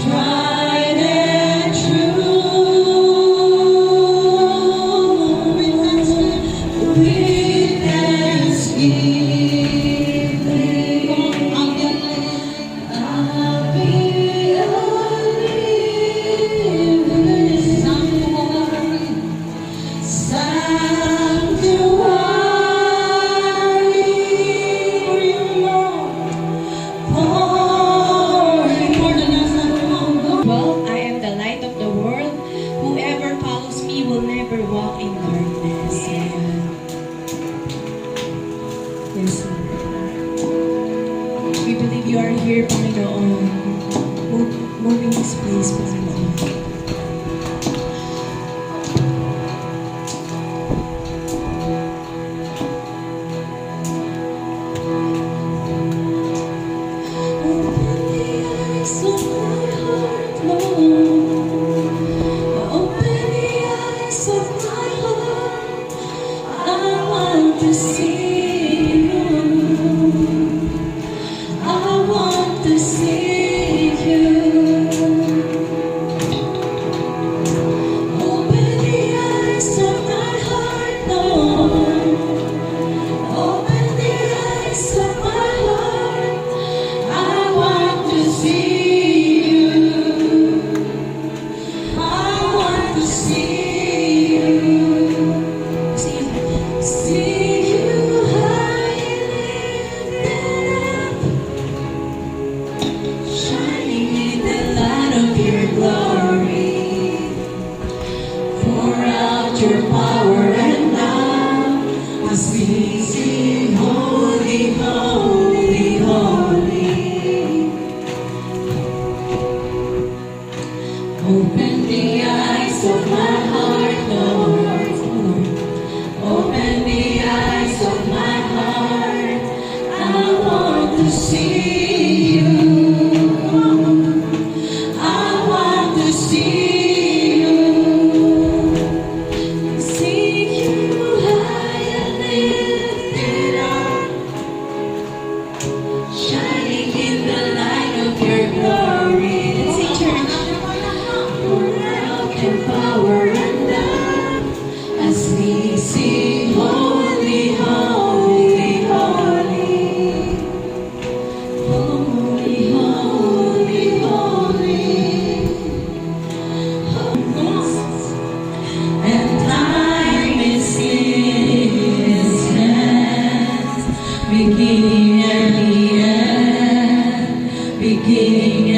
tried and true. With thanksgiving, I'll be a living sanctuary for you, Lord. Well, I am the light of the world. Whoever follows me will never walk in darkness. Yes, Lord. We believe you are here, Panginoon. Move in this place, Panginoon. To see you, I want to see you. Open the eyes of my heart, Lord. Open the eyes of my heart. I want to see you. I want to see you. See you high and shining in the light of your glory. Pour out your power and love as we sing holy, holy, holy. Open the eyes of my heart, Lord. Open the eyes of my heart. I want to see you. I want to see you. See you high and lifted up, shining in the light of your glory. Sing, church. World and power and love as we sing holy, holy, holy. Holy, holy, holy. And time is in His hands, beginning and the end, beginning